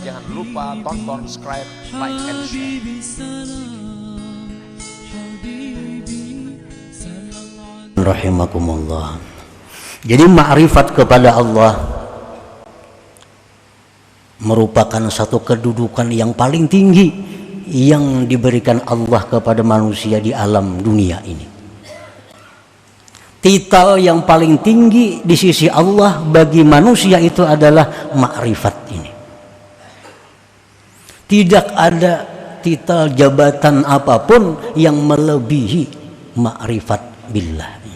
Jangan lupa tonton, subscribe, like, and share. Rahimakumullah. Jadi ma'rifat kepada Allah merupakan satu kedudukan yang paling tinggi yang diberikan Allah kepada manusia di alam dunia ini. Titel yang paling tinggi di sisi Allah bagi manusia itu adalah ma'rifat ini. Tidak ada titel jabatan apapun yang melebihi ma'rifat billah ini.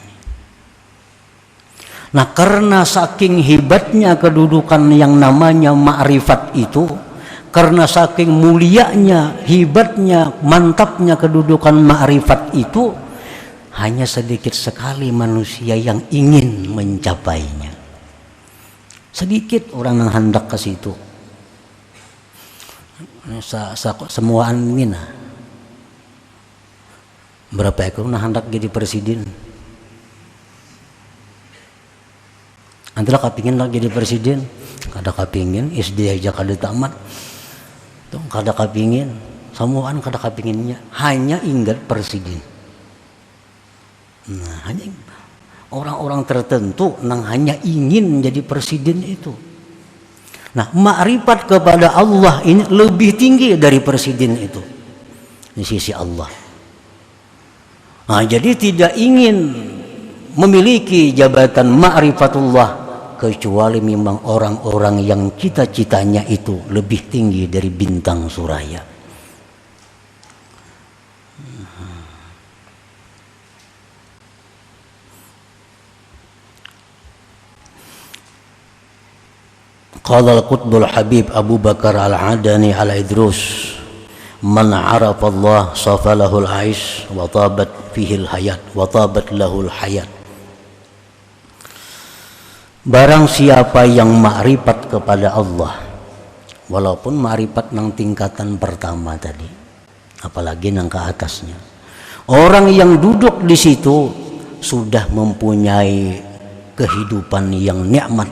Nah, karena saking hebatnya kedudukan yang namanya ma'rifat itu, karena saking mulianya, hebatnya, mantapnya kedudukan ma'rifat itu, hanya sedikit sekali manusia yang ingin mencapainya. Sedikit orang yang hendak ke situ. Semua mina. Berapa ekor yang hendak jadi presiden? Antara kapingin lah jadi presiden, kada kapingin, SD aja kada tamat, tuh kada kapingin, semuaan kada kapinginnya, hanya ingat presiden. Nah, hanya orang-orang tertentu yang hanya ingin menjadi presiden itu. Nah, ma'rifat kepada Allah ini lebih tinggi dari presiden itu di sisi Allah. Nah, jadi tidak ingin memiliki jabatan ma'rifatullah kecuali memang orang-orang yang cita-citanya itu lebih tinggi dari bintang suraya. Qala al-qutbul habib Abu Bakar al-Adani al-Idrus, man arafa Allah safalahul aish wa tabat fihil hayat wa tabat lahul hayat. Barang siapa yang ma'rifat kepada Allah, walaupun ma'rifat nang tingkatan pertama tadi, apalagi nang ke atasnya, orang yang duduk di situ sudah mempunyai kehidupan yang nikmat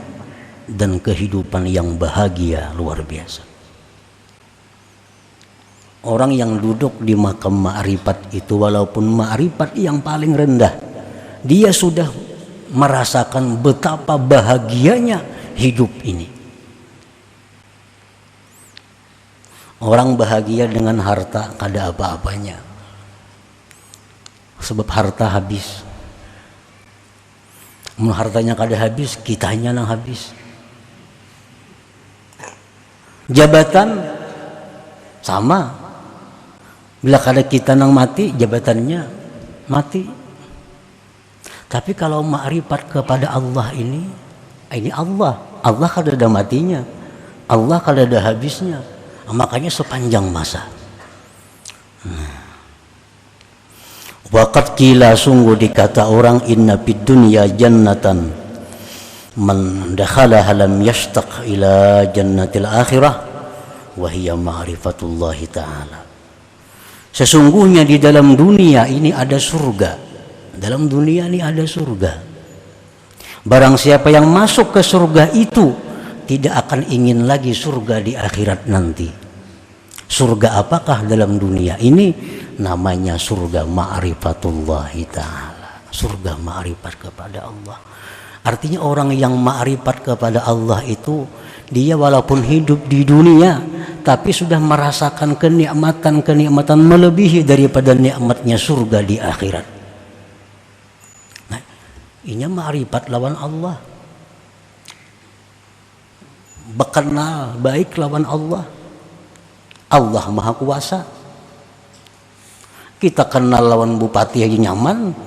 dan kehidupan yang bahagia luar biasa. Orang yang duduk di makam ma'rifat itu, walaupun ma'rifat yang paling rendah, dia sudah merasakan betapa bahagianya hidup ini. Orang bahagia dengan harta kada apa-apanya, sebab harta habis. Mun hartanya kada habis, kitanya nang habis. Jabatan sama, bila kada kita nang mati, jabatannya mati. Tapi kalau ma'rifat kepada Allah ini Allah kada ada matinya, Allah kada ada habisnya, makanya sepanjang masa. Waqad qila, sungguh dikata orang, inna fid dunya jannatan man dakhalaha lam yashtaq ila jannatil akhirah wa hiya ma'rifatullah ta'ala. Sesungguhnya di dalam dunia ini ada surga. Dalam dunia ini ada surga. Barang siapa yang masuk ke surga itu tidak akan ingin lagi surga di akhirat nanti. Surga apakah dalam dunia ini? Namanya surga ma'rifatullah ta'ala. Surga ma'rifat kepada Allah. Artinya orang yang ma'rifat kepada Allah itu, dia walaupun hidup di dunia tapi sudah merasakan kenikmatan melebihi daripada nikmatnya surga di akhirat. Nah, ini ma'rifat lawan Allah. Bekenal baik lawan Allah. Allah Maha Kuasa. Kita kenal lawan bupati aja nyaman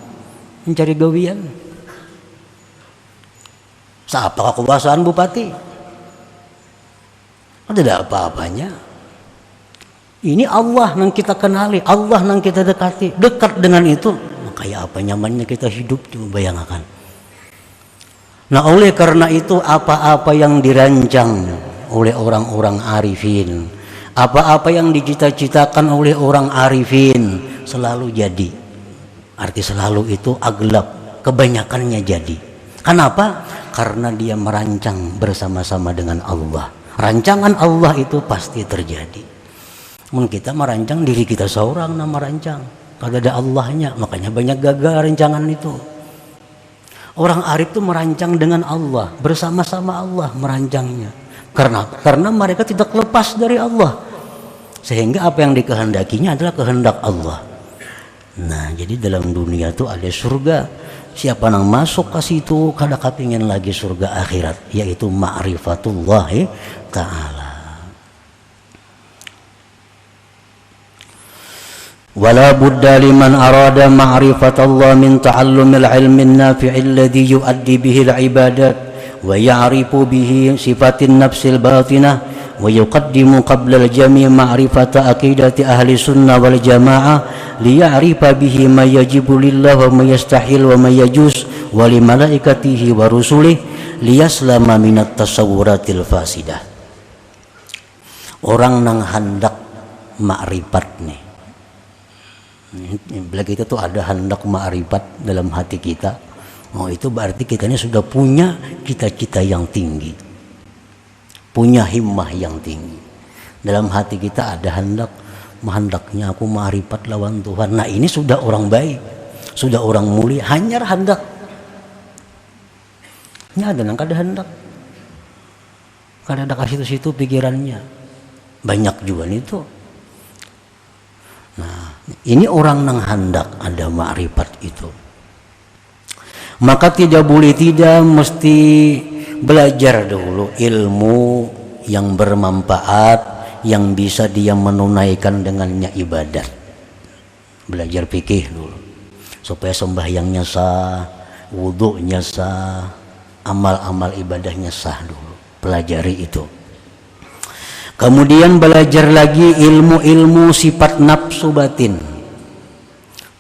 mencari gawian. Siapa kekuasaan bupati? Ada apa-apanya. Ini Allah yang kita kenali, Allah yang kita dekati. Dekat dengan itu, kayak apa nyamannya kita hidup, coba bayangkan. Nah, oleh karena itu apa-apa yang dirancang oleh orang-orang arifin, apa-apa yang dicita-citakan oleh orang arifin selalu jadi. Arti selalu itu aglab, kebanyakannya jadi. Kenapa? Karena dia merancang bersama-sama dengan Allah. Rancangan Allah itu pasti terjadi. Kita merancang diri kita seorang, nama rancang. Kalau ada Allahnya, makanya banyak gagal rancangan itu. Orang arif itu merancang dengan Allah, bersama-sama Allah merancangnya. Karena mereka tidak lepas dari Allah. Sehingga apa yang dikehendakinya adalah kehendak Allah. Nah, jadi dalam dunia itu ada surga. Siapa yang masuk ke situ kada kepingin lagi surga akhirat, yaitu ma'rifatullah ta'ala. Wala budda liman arada ma'rifatallah min ta'allumil ilmin nafi'il ladzi yu'addi bihi al-ibadat wa ya'rifu bihi sifatin nafsil batinah ويقدم قبل الجميع معرفة عقيدة أهل السنة والجماعة ليعرف به ما يجب لله وما يستحيل وما يجوز ولملائكته ورسله ليسلم من التصورات الفاسدة. Orang nang hendak makrifat nih, bila kita tuh ada hendak makrifat dalam hati kita, itu berarti kita ini sudah punya cita-cita yang tinggi, punya himmah yang tinggi. Dalam hati kita ada hendaknya aku ma'rifat lawan Tuhan. Nah, ini sudah orang baik, sudah orang mulia. Hanya hendak. Ini ada nang kada hendak. Kada ada kasih situ pikirannya. Banyak juga itu. Nah, ini orang nang hendak ada ma'rifat itu. Maka tidak boleh tidak mesti belajar dulu ilmu yang bermanfaat, yang bisa dia menunaikan dengannya ibadat. Belajar fikih dulu supaya sembahyangnya sah, wudunya sah, amal-amal ibadahnya sah dulu. Pelajari itu. Kemudian belajar lagi ilmu-ilmu sifat nafsu batin,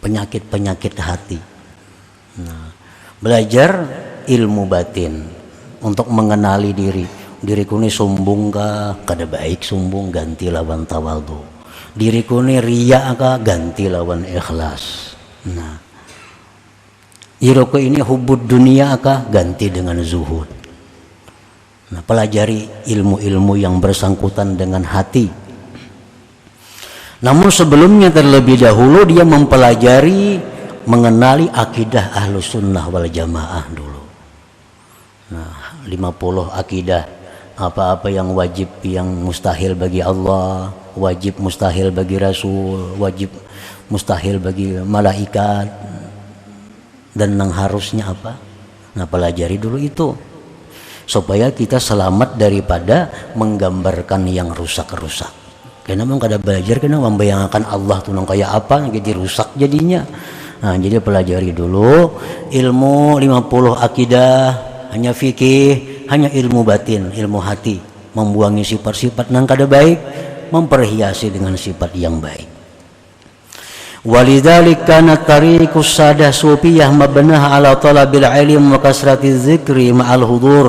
penyakit-penyakit hati. Nah, belajar ilmu batin untuk mengenali diriku ini sombong kah, kada baik sombong, ganti lawan tawadhu. Diriku ini riya kah, ganti lawan ikhlas. Nah, diriku ini hubud dunia kah, ganti dengan zuhud. Nah, pelajari ilmu-ilmu yang bersangkutan dengan hati. Namun sebelumnya terlebih dahulu dia mempelajari, mengenali akidah Ahlus Sunnah wal Jamaah dulu. Nah, 50 akidah, apa-apa yang wajib, yang mustahil bagi Allah, wajib mustahil bagi Rasul, wajib mustahil bagi malaikat, dan yang harusnya apa. Nah, pelajari dulu itu supaya kita selamat daripada menggambarkan yang rusak-rusak. Karena memang kada belajar, karena membayangkan Allah tuh nang kayak apa, jadi rusak jadinya. Nah, jadi pelajari dulu ilmu 50 akidah, hanya fikih, hanya ilmu batin, ilmu hati, membuangi sifat-sifat yang kada baik, memperhiasi dengan sifat yang baik. Walidzalika kana tariqus sadah sufiyah mabnah ala talabil ilm wa kasratiz zikri ma'al hudur.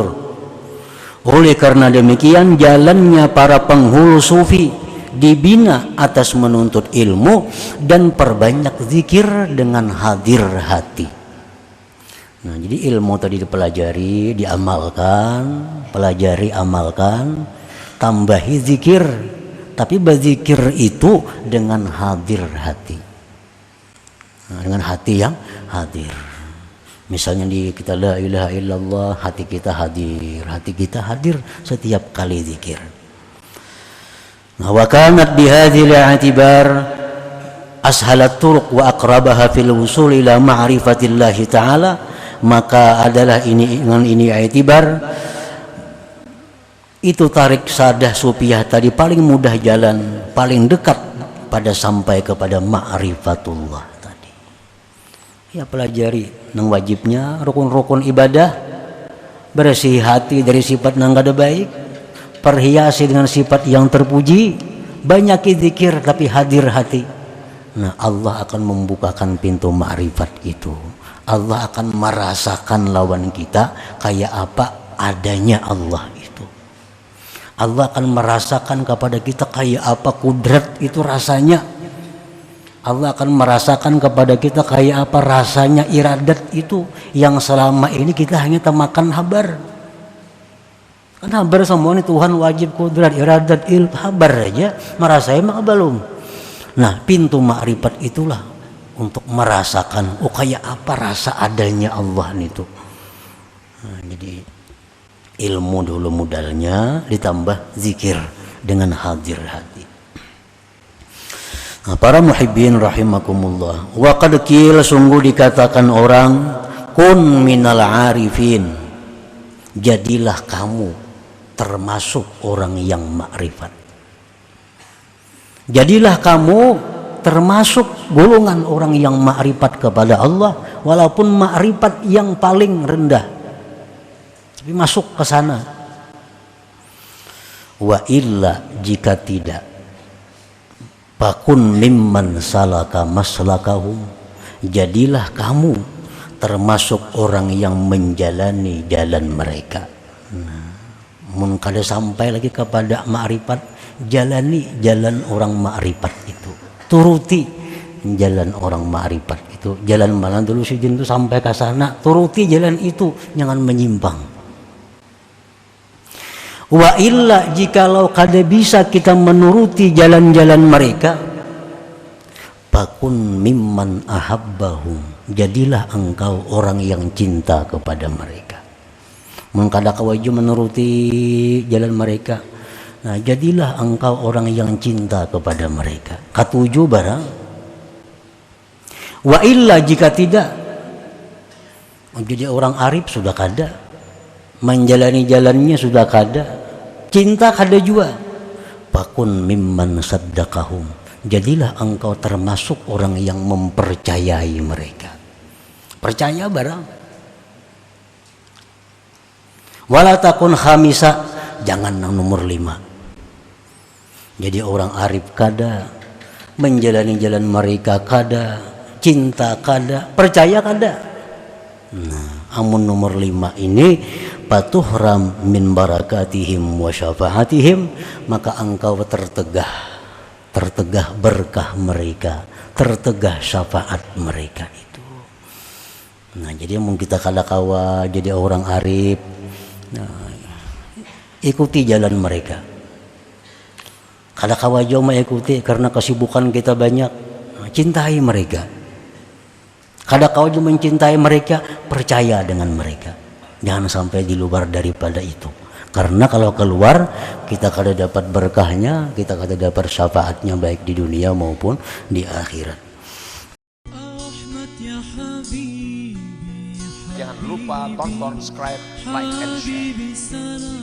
Oleh karena demikian jalannya para penghulu sufi dibina atas menuntut ilmu dan perbanyak zikir dengan hadir hati. Nah, jadi ilmu tadi dipelajari, diamalkan, pelajari, amalkan, tambahi zikir, tapi berzikir itu dengan hadir hati. Nah, dengan hati yang hadir. Misalnya kita la ilaha illallah, hati kita hadir setiap kali zikir. Nah, wa kanat bihadzal i'tibar ashalat turuq wa aqrabaha fil wusul ila ma'rifatillah ta'ala. Maka adalah dengan ini i'tibar, itu tarik sadah sufiyah tadi paling mudah jalan, paling dekat pada sampai kepada ma'rifatullah tadi. Ya, pelajari nang wajibnya, rukun-rukun ibadah, bersih hati dari sifat nang kada baik, perhiasi dengan sifat yang terpuji, banyak zikir tapi hadir hati. Nah, Allah akan membukakan pintu ma'rifat itu. Allah akan merasakan lawan kita kayak apa adanya Allah itu. Allah akan merasakan kepada kita kayak apa kudrat itu rasanya. Allah akan merasakan kepada kita kayak apa rasanya iradat itu yang selama ini kita hanya temakan habar. Kan habar semua ini Tuhan wajib kudrat iradat habar aja merasai maka belum. Nah pintu makrifat itulah untuk merasakan kayak apa rasa adanya Allah itu. Nah, jadi ilmu dulu modalnya ditambah zikir dengan hadir hati. Nah, para muhibbin rahimakumullah, wa qad qila sungguh dikatakan orang kun minal arifin, jadilah kamu termasuk orang yang makrifat. Jadilah kamu termasuk golongan orang yang makrifat kepada Allah, walaupun makrifat yang paling rendah, tapi masuk ke sana. Wa illa jika tidak, fakun mimman salaka maslakahum, jadilah kamu termasuk orang yang menjalani jalan mereka. Mun kada sampai lagi kepada makrifat, jalani jalan orang makrifat itu, turuti jalan orang makrifat itu. Jalan mana dulu si jin itu sampai ke sana, turuti jalan itu, jangan menyimpang. Wa illa jikalau kada bisa kita menuruti jalan-jalan mereka, fakun mimman ahabbahum, jadilah engkau orang yang cinta kepada mereka. Mengkada kawaju menuruti jalan mereka, nah jadilah engkau orang yang cinta kepada mereka. Katujuh barang. Wa illa jika tidak, jadi orang arif sudah kada, menjalani jalannya sudah kada, cinta kada juga. Fakun mimman saddaqahum, jadilah engkau termasuk orang yang mempercayai mereka. Percaya barang. Wala takun khamisa, jangan nomor 5. Jadi orang arif kada, menjalani jalan mereka kada, cinta kada, percaya kada. Nah, amun nomor 5 ini patuhram min barakatihim wa syafaatihim, maka engkau tertegah berkah mereka, tertegah syafaat mereka itu. Nah, jadi mungkin kita kada kawa jadi orang arif. Nah, ikuti jalan mereka. Kada kawa jauh mengikuti karena kesibukan kita banyak. Nah, cintai mereka. Kada kawa jauh mencintai mereka, percaya dengan mereka. Jangan sampai di luar daripada itu. Karena kalau keluar kita kada dapat berkahnya, kita kada dapat syafaatnya baik di dunia maupun di akhirat. Jangan lupa tonton, subscribe, like, and share.